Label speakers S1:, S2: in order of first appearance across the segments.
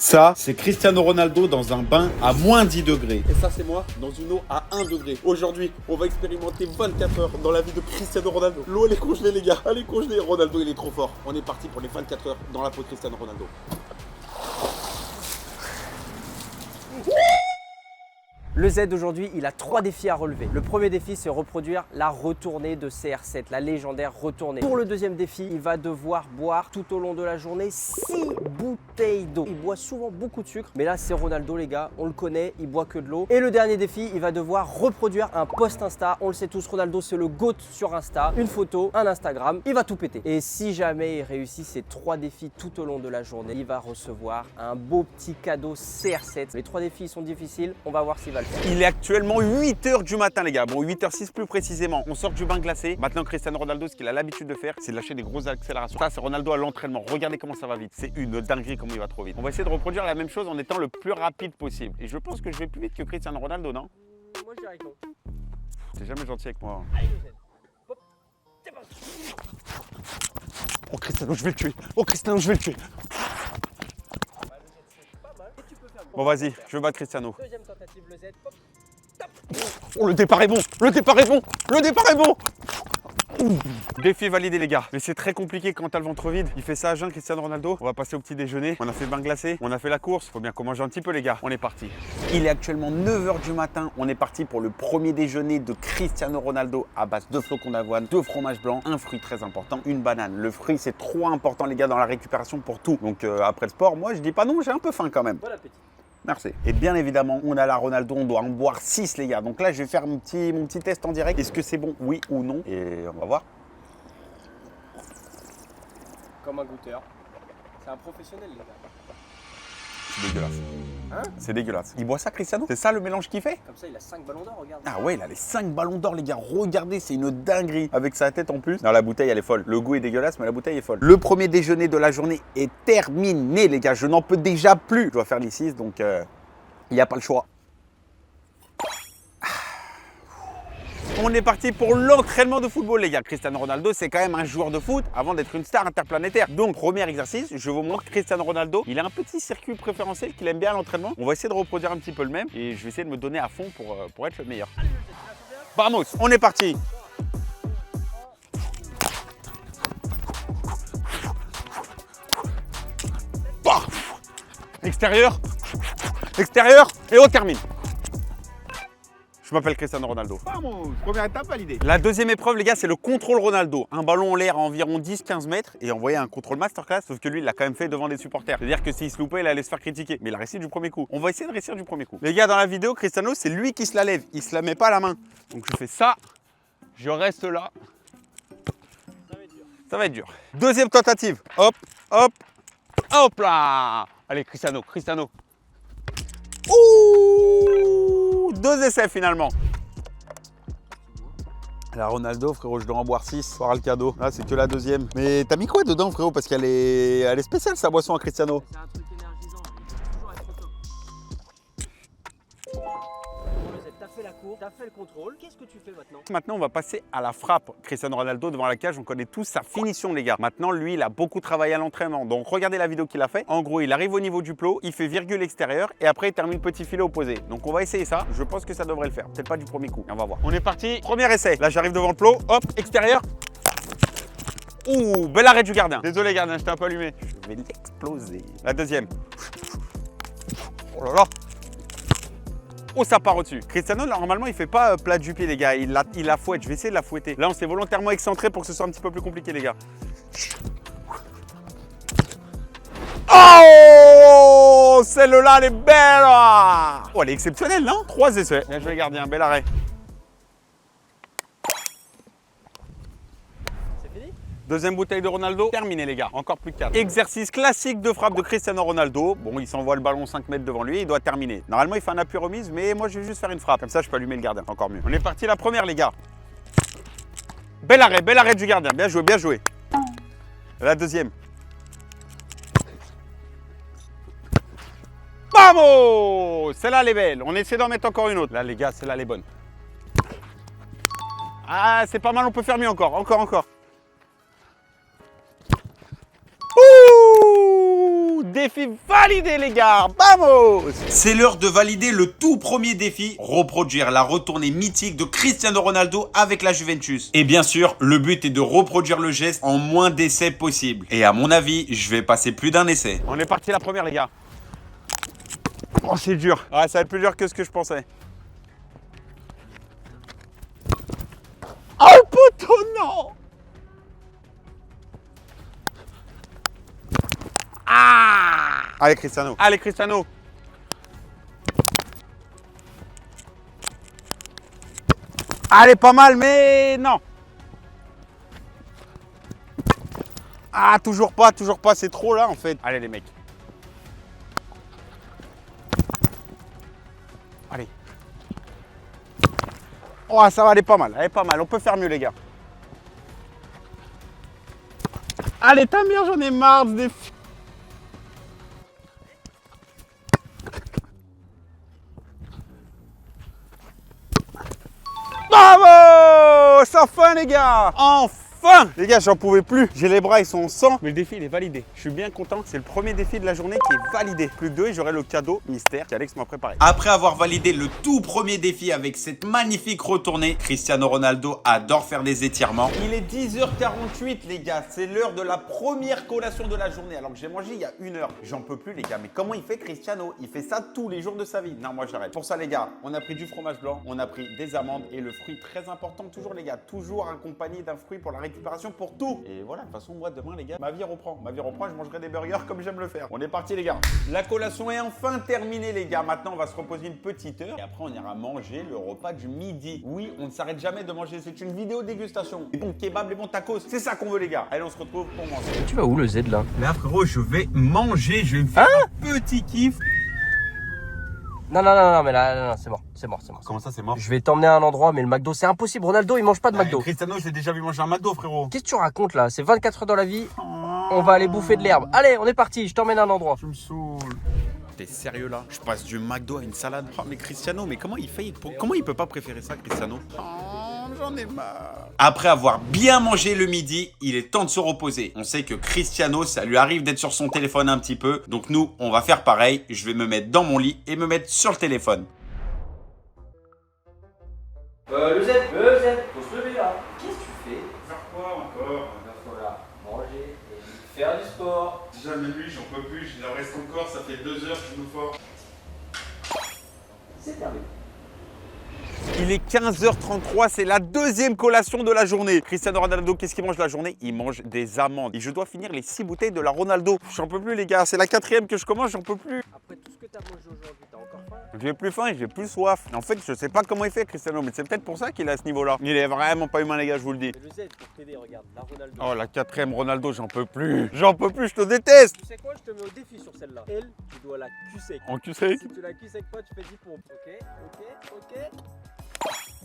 S1: Ça, c'est Cristiano Ronaldo dans un bain à moins 10 degrés. Et ça, c'est moi dans une eau à 1 degré. Aujourd'hui, on va expérimenter 24 heures dans la vie de Cristiano Ronaldo. L'eau, elle est congelée, les gars. Elle est congelée. Ronaldo, il est trop fort. On est parti pour les 24 heures dans la peau de Cristiano Ronaldo.
S2: Le Z aujourd'hui, il a 3 défis à relever. Le premier défi, c'est reproduire la retournée de CR7, la légendaire retournée. Pour le deuxième défi, il va devoir boire tout au long de la journée 6 bouteilles d'eau. Il boit souvent beaucoup de sucre, mais là, c'est Ronaldo, les gars. On le connaît, il boit que de l'eau. Et le dernier défi, il va devoir reproduire un post Insta. On le sait tous, Ronaldo, c'est le GOAT sur Insta. Une photo, un Instagram, il va tout péter. Et si jamais il réussit ces 3 défis tout au long de la journée, il va recevoir un beau petit cadeau CR7. Les 3 défis sont difficiles, on va voir s'il va le faire.
S1: Il est actuellement 8h du matin, les gars. Bon, 8h06 plus précisément. On sort du bain glacé. Maintenant, Cristiano Ronaldo, ce qu'il a l'habitude de faire, c'est de lâcher des grosses accélérations. Ça, c'est Ronaldo à l'entraînement. Regardez comment ça va vite. C'est une dinguerie comment il va trop vite. On va essayer de reproduire la même chose en étant le plus rapide possible. Et je pense que je vais plus vite que Cristiano Ronaldo, non?
S2: Moi, je dirais que non.
S1: T'es jamais gentil avec moi.
S2: Allez, le Z. Hop, c'est parti.
S1: Oh, Cristiano, je vais le tuer. Oh, Cristiano, je vais le tuer. Bon, vas-y, je veux battre Cristiano.
S2: Deuxième tentative, le Z. Hop.
S1: Oh, le départ est bon. Le départ est bon. Le départ est bon. Défi validé, les gars. Mais c'est très compliqué quand t'as le ventre vide. Il fait ça à jeun, Cristiano Ronaldo. On va passer au petit déjeuner. On a fait le bain glacé. On a fait la course. Faut bien qu'on mange un petit peu, les gars. On est parti. Il est actuellement 9h du matin. On est parti pour le premier déjeuner de Cristiano Ronaldo à base de flocons d'avoine, de fromage blanc, un fruit très important, une banane. Le fruit, c'est trop important, les gars, dans la récupération pour tout. Donc après le sport, moi, je dis pas non, j'ai un peu faim quand même.
S2: Bon appétit.
S1: Merci. Et bien évidemment, on a la Ronaldo, on doit en boire 6, les gars. Donc là, je vais faire mon petit test en direct. Est-ce que c'est bon, oui ou non? Et on va voir.
S2: Comme un goûteur. C'est un professionnel, les gars.
S1: C'est dégueulasse.
S2: Hein?
S1: C'est dégueulasse. Il boit ça, Cristiano? C'est ça le mélange qu'il fait?
S2: Comme ça, il a 5 ballons d'or, regarde.
S1: Ah ouais, il a les 5 ballons d'or, les gars. Regardez, c'est une dinguerie. Avec sa tête en plus. Non, la bouteille, elle est folle. Le goût est dégueulasse, mais la bouteille est folle. Le premier déjeuner de la journée est terminé, les gars. Je n'en peux déjà plus. Je dois faire les 6, donc il n'y a pas le choix. On est parti pour l'entraînement de football, les gars. Cristiano Ronaldo, c'est quand même un joueur de foot avant d'être une star interplanétaire. Donc, premier exercice, je vous montre Cristiano Ronaldo. Il a un petit circuit préférentiel qu'il aime bien à l'entraînement. On va essayer de reproduire un petit peu le même et je vais essayer de me donner à fond pour être le meilleur. Vamos, on est parti. Bah extérieur, extérieur et on termine. Je m'appelle Cristiano Ronaldo. Vamos, première étape validée. La deuxième épreuve, les gars, c'est le contrôle Ronaldo. Un ballon en l'air à environ 10-15 mètres et envoyer un contrôle masterclass, sauf que lui, il l'a quand même fait devant des supporters. C'est-à-dire que s'il se loupait, il allait se faire critiquer. Mais il a réussi du premier coup. On va essayer de réussir du premier coup. Les gars, dans la vidéo, Cristiano, c'est lui qui se la lève. Il se la met pas à la main. Donc je fais ça, je reste là. Ça va être dur. Deuxième tentative. Hop, hop, hop là. Allez, Cristiano, Cristiano. Ouh, 2 essais finalement. La Ronaldo, frérot, je dois en boire 6. Voir le cadeau. Là, c'est que la deuxième. Mais t'as mis quoi dedans, frérot? Parce qu'elle est spéciale, sa boisson à Cristiano.
S2: C'est un truc énergisant, il faut toujours être au top. Bon, le Z, t'as fait la course, t'as fait le contrôle. Qu'est-ce que tu fais maintenant?
S1: Maintenant, on va passer à la frappe. Cristiano Ronaldo devant la cage, on connaît tous sa finition, les gars. Maintenant, lui, il a beaucoup travaillé à l'entraînement. Donc, regardez la vidéo qu'il a fait. En gros, il arrive au niveau du plot, il fait virgule extérieur et après, il termine petit filet opposé. Donc, on va essayer ça. Je pense que ça devrait le faire. Peut-être pas du premier coup. Et on va voir. On est parti. Premier essai. Là, j'arrive devant le plot. Hop, extérieur. Ouh, bel arrêt du gardien. Désolé, gardien, j'étais un peu allumé. Je vais l'exploser. La deuxième. Oh là là. Oh, ça part au-dessus. Cristiano, là, normalement, il fait pas plat du pied, les gars. Il la fouette. Je vais essayer de la fouetter. Là, on s'est volontairement excentré pour que ce soit un petit peu plus compliqué, les gars. Oh, celle-là, elle est belle. Oh, elle est exceptionnelle, non? 3 essais. Bien joué, gardien. Bel arrêt. Deuxième bouteille de Ronaldo, terminé les gars, encore plus de 4. Exercice classique de frappe de Cristiano Ronaldo. Bon, il s'envoie le ballon 5 mètres devant lui, il doit terminer. Normalement, il fait un appui remise, mais moi, je vais juste faire une frappe. Comme ça, je peux allumer le gardien, encore mieux. On est parti la première les gars. Bel arrêt du gardien, bien joué, bien joué. La deuxième. Vamos! Celle-là, elle est belle. On essaie d'en mettre encore une autre. Là, les gars, celle-là, elle est bonne. Ah, c'est pas mal, on peut faire mieux encore, encore. Ouh! Défi validé les gars, vamos! C'est l'heure de valider le tout premier défi, reproduire la retournée mythique de Cristiano Ronaldo avec la Juventus. Et bien sûr, le but est de reproduire le geste en moins d'essais possible. Et à mon avis, je vais passer plus d'un essai. On est parti la première les gars. Oh c'est dur. Ouais, ça va être plus dur que ce que je pensais. Oh le poteau, non! Ah! Allez Cristiano. Allez Cristiano. Allez, pas mal, mais non. Ah, toujours pas, c'est trop là en fait. Allez les mecs. Allez. Oh, ça va, elle est pas mal, on peut faire mieux les gars. Allez, ta mère, j'en ai marre des... Bravo! C'est enfin les gars! Enfin! Les gars, j'en pouvais plus. J'ai les bras, ils sont en sang. Mais le défi, il est validé. Je suis bien content. C'est le premier défi de la journée qui est validé. Plus que deux et j'aurai le cadeau mystère qu'Alex m'a préparé. Après avoir validé le tout premier défi avec cette magnifique retournée, Cristiano Ronaldo adore faire des étirements. Il est 10h48 les gars. C'est l'heure de la première collation de la journée. Alors que j'ai mangé il y a 1 heure. J'en peux plus les gars. Mais comment il fait Cristiano? Il fait ça tous les jours de sa vie. Non, moi j'arrête. Pour ça les gars, on a pris du fromage blanc, on a pris des amandes et le fruit très important toujours les gars. Toujours accompagné d'un fruit pour la récupération pour tout. Et voilà, de toute façon, moi demain les gars, ma vie reprend, je mangerai des burgers comme j'aime le faire. On est parti les gars. La collation est enfin terminée les gars. Maintenant, on va se reposer une petite heure et après on ira manger le repas du midi. Oui, on ne s'arrête jamais de manger. C'est une vidéo dégustation. Les bons kebabs, les bons tacos, c'est ça qu'on veut les gars. Allez, on se retrouve pour manger.
S2: Tu vas où le Z là?
S1: Là frérot, je vais manger, je vais me faire un petit kiff.
S2: Non, mais là, non, c'est mort.
S1: Comment ça, c'est mort?
S2: Je vais t'emmener à un endroit, mais le McDo, c'est impossible. Ronaldo, il mange pas de McDo.
S1: Cristiano, je l'ai déjà vu manger un McDo, frérot.
S2: Qu'est-ce que tu racontes là? C'est 24 heures dans la vie. On va aller bouffer de l'herbe. Allez, on est parti. Je t'emmène à un endroit.
S1: Tu me saoules. T'es sérieux là? Je passe du McDo à une salade. Oh, mais Cristiano, mais comment il fait? Comment il peut pas préférer ça, Cristiano? Oh, j'en ai marre. Après avoir bien mangé le midi, il est temps de se reposer. On sait que Cristiano, ça lui arrive d'être sur son téléphone un petit peu. Donc nous, on va faire pareil. Je vais me mettre dans mon lit et me mettre sur le téléphone.
S2: Le Z, faut se lever là. Qu'est-ce que tu fais?
S1: Faire quoi encore?
S2: Voilà, manger et faire du sport.
S1: Jamais lui, j'en peux plus. Il en reste encore, ça fait 2 heures, je suis fort.
S2: C'est terminé.
S1: Il est 15h33, c'est la deuxième collation de la journée. Cristiano Ronaldo, qu'est-ce qu'il mange la journée? Il mange des amandes. Et je dois finir les 6 bouteilles de la Ronaldo. J'en peux plus les gars, c'est la 4e que je commence, j'en peux plus.
S2: Après tout ce que tu as mangé aujourd'hui, t'as encore faim?
S1: J'ai plus faim et j'ai plus soif. En fait, je sais pas comment il fait Cristiano, mais c'est peut-être pour ça qu'il est à ce niveau-là. Il est vraiment pas humain les gars, je vous le dis.
S2: Mais le Z, pour t'aider, regarde, la Ronaldo.
S1: Oh la 4e Ronaldo, j'en peux plus. J'en peux plus, je te déteste.
S2: Tu sais quoi, je te mets au défi sur celle-là. Elle, tu dois la cul sec.
S1: En cul sec.
S2: Si tu la cul sec pas, tu fais 10 pompes. Ok.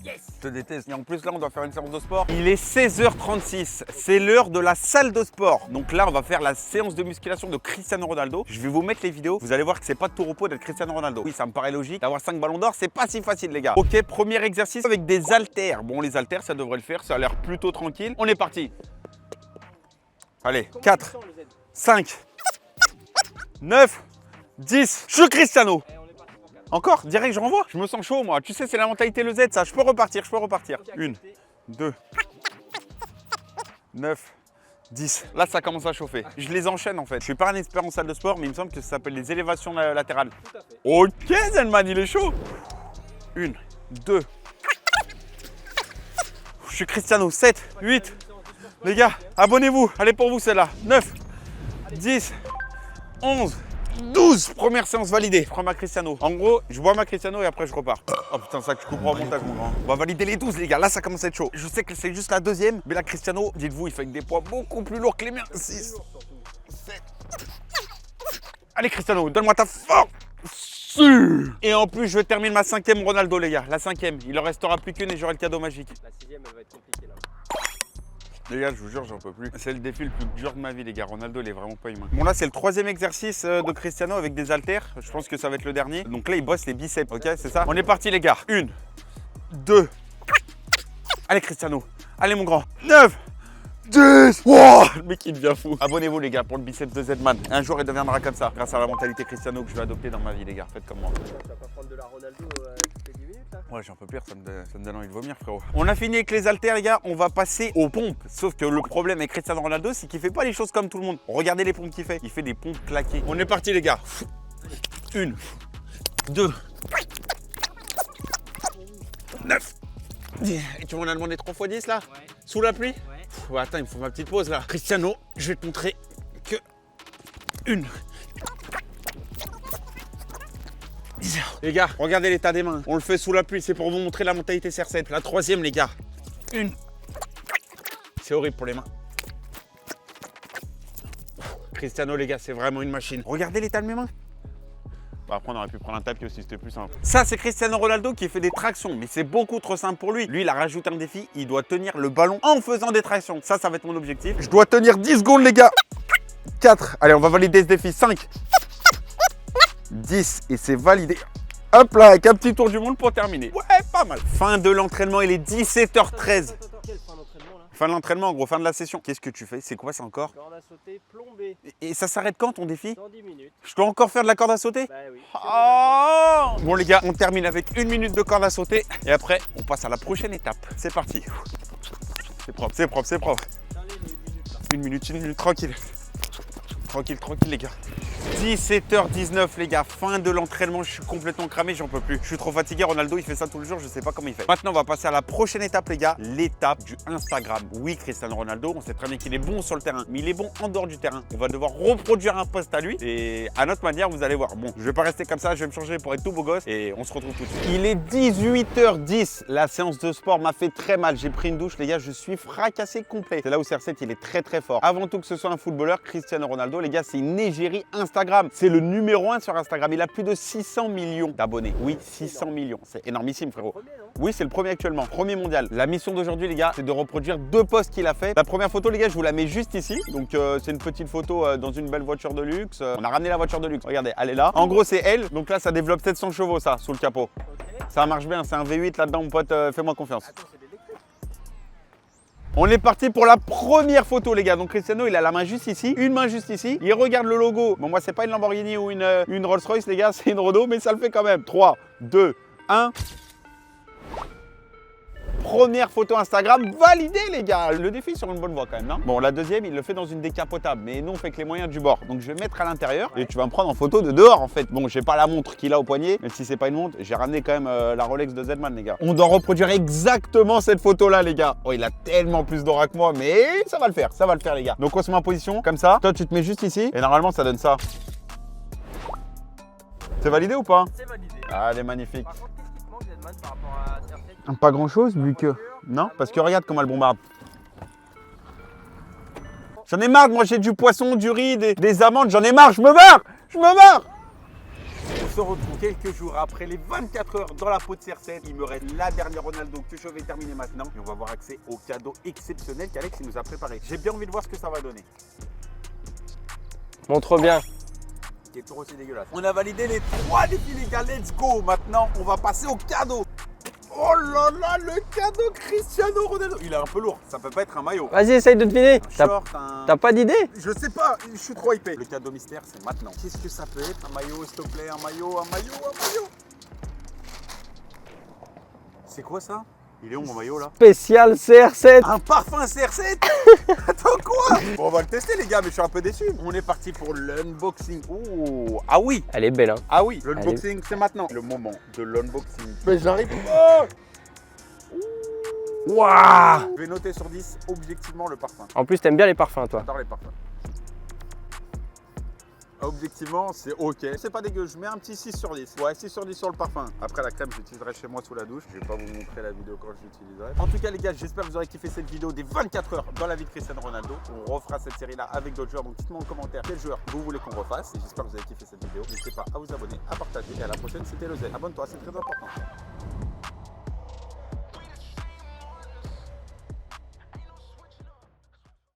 S1: Yes! Je te déteste. Et en plus, là, on doit faire une séance de sport. Il est 16h36. C'est l'heure de la salle de sport. Donc là, on va faire la séance de musculation de Cristiano Ronaldo. Je vais vous mettre les vidéos. Vous allez voir que c'est pas de tout repos d'être Cristiano Ronaldo. Oui, ça me paraît logique. D'avoir 5 ballons d'or, c'est pas si facile, les gars. Ok, premier exercice avec des haltères. Bon, les haltères, ça devrait le faire. Ça a l'air plutôt tranquille. On est parti. Allez, 4, 5, 9, 10. Je suis Cristiano. Encore? Direct, je renvoie? Je me sens chaud, moi. Tu sais, c'est la mentalité le Z, ça. Je peux repartir. 1, 2, 9, 10. Là, ça commence à chauffer. Je les enchaîne, en fait. Je suis pas un expert en salle de sport, mais il me semble que ça s'appelle les élévations latérales. Ok, Zelman, il est chaud. 1, 2. Je suis Cristiano. 7, 8. Les gars, abonnez-vous. Allez, pour vous, celle-là. 9, 10, 11. 12, première séance validée. Je prends ma Cristiano. En gros, je bois ma Cristiano et après je repars. Oh putain, ça que je couperai au montage, mon grand. On va valider les 12, les gars. Là, ça commence à être chaud. Je sais que c'est juste la deuxième, mais la Cristiano, dites-vous, il fait avec des poids beaucoup plus lourds que les miens. 6, 7. Allez, Cristiano, donne-moi ta force. Et en plus, je termine ma 5e Ronaldo, les gars. La 5e. Il en restera plus qu'une et j'aurai le cadeau magique.
S2: La 6e, elle va être compliquée là.
S1: Les gars, je vous jure, j'en peux plus. C'est le défi le plus dur de ma vie, les gars. Ronaldo, il est vraiment pas humain. Bon, là, c'est le 3e exercice de Cristiano avec des haltères. Je pense que ça va être le dernier. Donc là, il bosse les biceps, ok? C'est ça? On est parti, les gars. 1, 2. Allez, Cristiano. Allez, mon grand. 9, 10. Wow, le mec il devient fou. Abonnez-vous les gars pour le biceps de Zedman. Un jour il deviendra comme ça, grâce à la mentalité Cristiano que je vais adopter dans ma vie les gars. Faites comme moi.
S2: Tu vas pas prendre de la Ronaldo toutes les 10 minutes là?
S1: Ouais, j'en peux plus, ça me donne envie de vomir, frérot. On a fini avec les haltères, les gars. On va passer aux pompes. Sauf que le problème avec Cristiano Ronaldo, c'est qu'il fait pas les choses comme tout le monde. Regardez les pompes qu'il fait. Il fait des pompes claquées. On est parti, les gars. 1, 2, 9. Et tu m'en as demandé 3 x 10 là?
S2: Ouais.
S1: Sous la pluie?
S2: Ouais.
S1: Ouais, attends, il me faut ma petite pause là. Cristiano, je vais te montrer que 1. Les gars, regardez l'état des mains. On le fait sous la pluie, c'est pour vous montrer la mentalité CR7. La 3e, les gars. 1. C'est horrible pour les mains. Cristiano, les gars, c'est vraiment une machine. Regardez l'état de mes mains. Bon, après, on aurait pu prendre un tapis aussi, c'était plus simple. Ça, c'est Cristiano Ronaldo qui fait des tractions, mais c'est beaucoup trop simple pour lui. Lui, il a rajouté un défi, il doit tenir le ballon en faisant des tractions. Ça va être mon objectif. Je dois tenir 10 secondes, les gars. 4. Allez, on va valider ce défi. 5. 10 et c'est validé. Hop là, avec un petit tour du monde pour terminer. Ouais, pas mal. Fin de l'entraînement, il est 17h13.
S2: Attends, quelle fin d'entraînement là?
S1: Fin de l'entraînement, en gros, fin de la session. Qu'est-ce que tu fais? C'est quoi ça encore?
S2: Corde à sauter plombée.
S1: Et ça s'arrête quand ton défi?
S2: Dans 10 minutes.
S1: Je dois encore faire de la corde à sauter?
S2: Bah oui.
S1: Oh bon les gars, on termine avec 1 minute de corde à sauter. Et après, on passe à la prochaine étape. C'est parti. C'est propre, c'est propre, c'est propre. 1 minute, tranquille. Tranquille les gars. 17h19 les gars, fin de l'entraînement, je suis complètement cramé, j'en peux plus. Je suis trop fatigué, Ronaldo il fait ça tout le jour, je sais pas comment il fait. Maintenant on va passer à la prochaine étape les gars, l'étape du Instagram. Oui, Cristiano Ronaldo, on sait très bien qu'il est bon sur le terrain, mais il est bon en dehors du terrain. On va devoir reproduire un post à lui et à notre manière, vous allez voir. Bon, je vais pas rester comme ça, je vais me changer pour être tout beau gosse et on se retrouve tout de suite. Il est 18h10, la séance de sport m'a fait très mal. J'ai pris une douche les gars, je suis fracassé complet. C'est là où CR7 il est très fort. Avant tout que ce soit un footballeur, Cristiano Ronaldo les gars, c'est une égérie Instagram. C'est le numéro 1 sur Instagram. Il a plus de 600 millions d'abonnés. Oui, 600 millions. C'est énormissime, frérot. Oui, c'est le premier actuellement. Premier mondial. La mission d'aujourd'hui, les gars, c'est de reproduire 2 posts qu'il a fait. La première photo, les gars, je vous la mets juste ici. Donc, c'est une petite photo dans une belle voiture de luxe. On a ramené la voiture de luxe. Regardez, elle est là. En gros, c'est elle. Donc là, ça développe 700 chevaux, ça, sous le capot.
S2: Okay.
S1: Ça marche bien. C'est un V8 là-dedans, mon pote. Fais-moi confiance.
S2: Attends, c'est d'électrique.
S1: On est parti pour la première photo les gars. Donc Cristiano il a la main juste ici, une main juste ici. Il regarde le logo. Bon moi c'est pas une Lamborghini ou une Rolls Royce les gars, c'est une Renault mais ça le fait quand même. 3, 2, 1. Première photo Instagram validée les gars. Le défi est sur une bonne voie quand même, non? Bon la deuxième il le fait dans une décapotable, mais nous on fait avec les moyens du bord. Donc je vais mettre à l'intérieur et tu vas me prendre en photo de dehors en fait. Bon j'ai pas la montre qu'il a au poignet, même si c'est pas une montre, j'ai ramené quand même la Rolex de Zedman les gars. On doit reproduire exactement cette photo là les gars. Oh il a tellement plus d'aura que moi, mais ça va le faire les gars. Donc on se met en position comme ça. Toi tu te mets juste ici et normalement ça donne ça. C'est validé ou pas?
S2: C'est validé.
S1: Ah elle est magnifique.
S2: Par contre, qu'est-ce qui te manque Zedman par rapport à CR7?
S1: Pas grand chose vu que... Non, parce que regarde comment elle bombarde. J'en ai marre de manger du poisson, du riz, des amandes, j'en ai marre, je me barre. On se retrouve quelques jours après les 24 heures dans la peau de CR7. Il me reste la dernière Ronaldo que je vais terminer maintenant. Et on va avoir accès au cadeau exceptionnel qu'Alex nous a préparé. J'ai bien envie de voir ce que ça va donner.
S2: Montre bien.
S1: Qui est toujours aussi dégueulasse. On a validé les 3 défis les gars, let's go. Maintenant, on va passer au cadeau. Oh là là, le cadeau Cristiano Ronaldo. Il est un peu lourd, ça peut pas être un maillot.
S2: Vas-y, essaye de deviner. T'as pas d'idée?
S1: Je sais pas, je suis trop hypé. Le cadeau mystère, c'est maintenant. Qu'est-ce que ça peut être? Un maillot, s'il te plaît, un maillot. C'est quoi ça? Il est où mon maillot là?
S2: Spécial CR7.
S1: Un parfum CR7. Attends quoi? Bon, on va le tester les gars, mais je suis un peu déçu. On est parti pour l'unboxing. Oh, ah oui.
S2: Elle est belle hein.
S1: Ah oui, l'unboxing c'est maintenant. Le moment de l'unboxing.
S2: Mais j'arrive.
S1: Waouh! Je vais noter sur 10 objectivement le parfum.
S2: En plus t'aimes bien les parfums toi.
S1: J'adore les parfums. Objectivement, c'est ok. C'est pas dégueu, je mets un petit 6 sur 10. Ouais, 6 sur 10 sur le parfum. Après la crème, j'utiliserai chez moi sous la douche. Je vais pas vous montrer la vidéo quand je l'utiliserai. En tout cas, les gars, j'espère que vous aurez kiffé cette vidéo des 24 heures dans la vie de Cristiano Ronaldo. On refera cette série-là avec d'autres joueurs. Donc dites-moi en commentaire quel joueur vous voulez qu'on refasse. Et j'espère que vous avez kiffé cette vidéo. N'hésitez pas à vous abonner, à partager. Et à la prochaine, c'était le Z. Abonne-toi, c'est très important.